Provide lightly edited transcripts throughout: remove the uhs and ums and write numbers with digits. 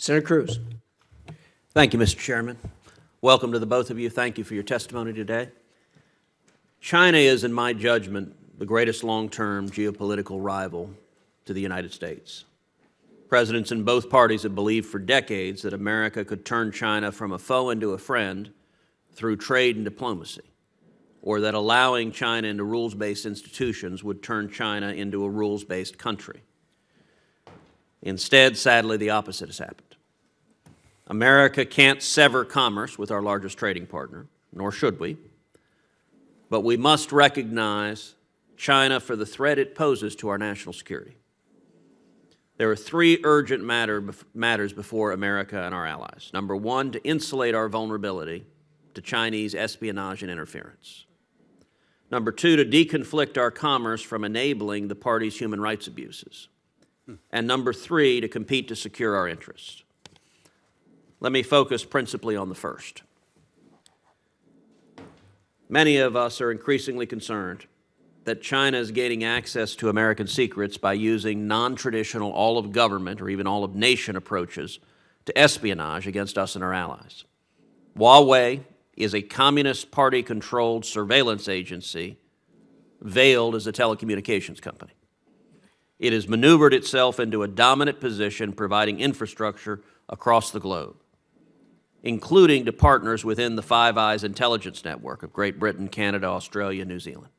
Sen Cruz. Thank you, Mr. Chairman. Welcome to the both of you. Thank you for your testimony today. China is, in my judgment, the greatest long-term geopolitical rival to the United States. Presidents in both parties have believed for decades that America could turn China from a foe into a friend through trade and diplomacy, or that allowing China into rules-based institutions would turn China into a rules-based country. Instead, sadly, the opposite has happened. America can't sever commerce with our largest trading partner, nor should we, but we must recognize China for the threat it poses to our national security. There are three urgent matters before America and our allies. Number one, to insulate our vulnerability to Chinese espionage and interference. Number two, to deconflict our commerce from enabling the party's human rights abuses. And number three, to compete to secure our interests. Let me focus principally on the first. Many of us are increasingly concerned that China is gaining access to American secrets by using non-traditional all-of-government or even all-of-nation approaches to espionage against us and our allies. Huawei is a Communist Party-controlled surveillance agency veiled as a telecommunications company. It has maneuvered itself into a dominant position providing infrastructure across the globe, including to partners within the Five Eyes intelligence network of Great Britain, Canada, Australia, New Zealand.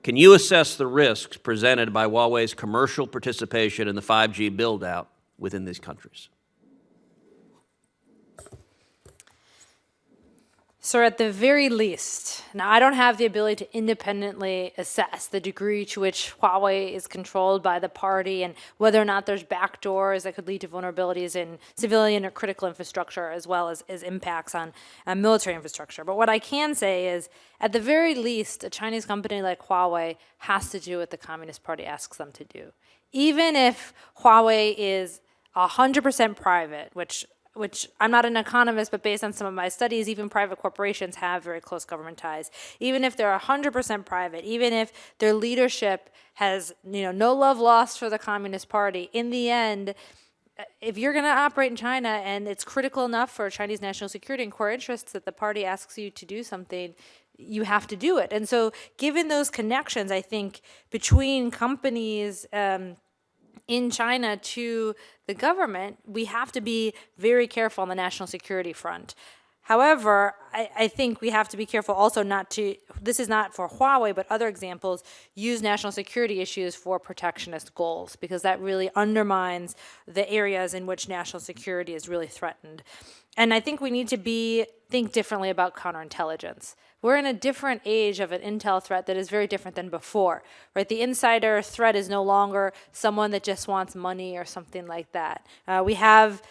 Can you assess the risks presented by Huawei's commercial participation in the 5G build-out within these countries? So at the very least, now I don't have the ability to independently assess the degree to which Huawei is controlled by the party and whether or not there's backdoors that could lead to vulnerabilities in civilian or critical infrastructure as well as impacts on military infrastructure. But what I can say is, at the very least, a Chinese company like Huawei has to do what the Communist Party asks them to do. Even if Huawei is 100% private, which I'm not an economist, but based on some of my studies, even private corporations have very close government ties. Even if they're 100% private, even if their leadership has no love lost for the Communist Party, in the end, if you're going to operate in China and it's critical enough for Chinese national security and core interests that the party asks you to do something, you have to do it. And so given those connections, I think, between companies in China to the government, we have to be very careful on the national security front. However, I think we have to be careful also not to, this is not for Huawei, but other examples, use national security issues for protectionist goals, because that really undermines the areas in which national security is really threatened. And I think we need to think differently about counterintelligence. We're in a different age of an intel threat that is very different than before, right? The insider threat is no longer someone that just wants money or something like that. We have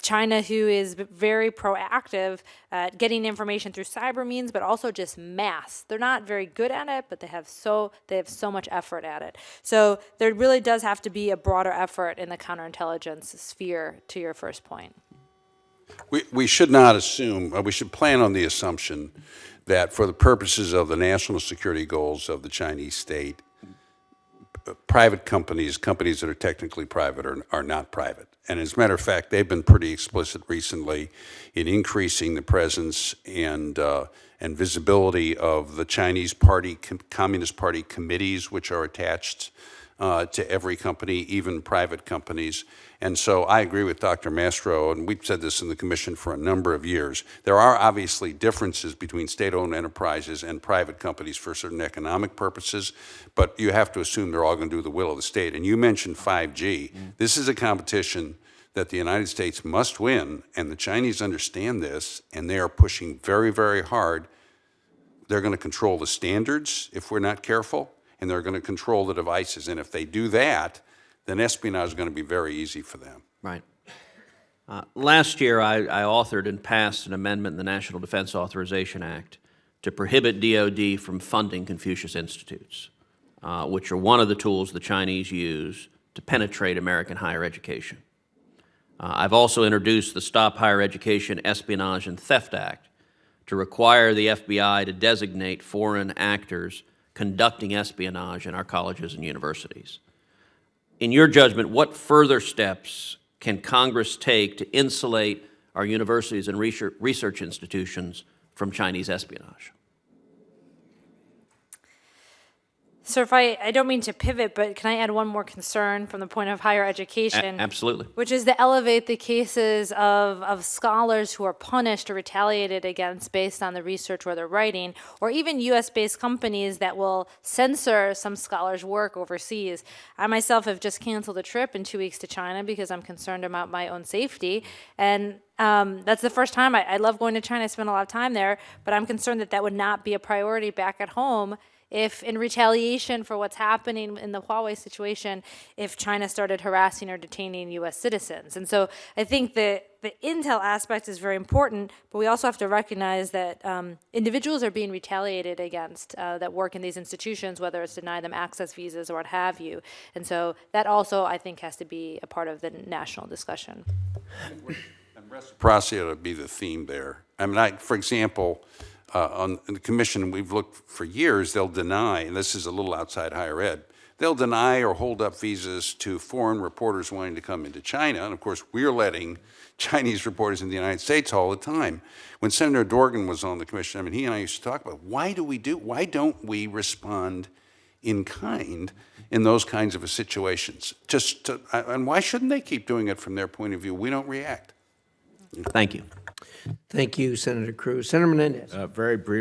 China, who is very proactive at getting information through cyber means, but also just mass. They're not very good at it, but they have so much effort at it. So there really does have to be a broader effort in the counterintelligence sphere, to your first point. We should not assume, we should plan on the assumption that for the purposes of the national security goals of the Chinese state, private companies that are technically private are not private. And as a matter of fact, they've been pretty explicit recently in increasing the presence and visibility of the Chinese Party, Communist Party committees, which are attached to every company, even private companies. And so I agree with Dr. Mastro, and we've said this in the Commission for a number of years. There are obviously differences between state-owned enterprises and private companies for certain economic purposes, but you have to assume they're all going to do the will of the state. And you mentioned 5G. This is a competition that the United States must win, and the Chinese understand this, and they are pushing very, very hard. They're going to control the standards if we're not careful, and they're going to control the devices. And if they do that, then espionage is going to be very easy for them. Right. Last year, I authored and passed an amendment in the National Defense Authorization Act to prohibit DoD from funding Confucius Institutes, which are one of the tools the Chinese use to penetrate American higher education. I've also introduced the Stop Higher Education Espionage and Theft Act to require the FBI to designate foreign actors conducting espionage in our colleges and universities. In your judgment, what further steps can Congress take to insulate our universities and research institutions from Chinese espionage? So if I don't mean to pivot, but can I add one more concern from the point of higher education? Absolutely. Which is to elevate the cases of scholars who are punished or retaliated against based on the research or their writing, or even U.S.-based companies that will censor some scholars' work overseas. I myself have just canceled a trip in 2 weeks to China because I'm concerned about my own safety. And that's the first time. I love going to China. I spend a lot of time there, but I'm concerned that that would not be a priority back at home if, in retaliation for what's happening in the Huawei situation, if China started harassing or detaining U.S. citizens. And so I think the intel aspect is very important, but we also have to recognize that individuals are being retaliated against that work in these institutions, whether it's deny them access visas or what have you. And so that also, I think, has to be a part of the national discussion. And reciprocity ought to be the theme there. I mean, for example, on the commission, we've looked for years, they'll deny, and this is a little outside higher ed, they'll deny or hold up visas to foreign reporters wanting to come into China. And of course, we're letting Chinese reporters in the United States all the time. When Senator Dorgan was on the commission, I mean, he and I used to talk about why don't we respond in kind in those kinds of situations? And why shouldn't they keep doing it from their point of view? We don't react. Thank you. Thank you, Senator Cruz. Senator Menendez. Very briefly.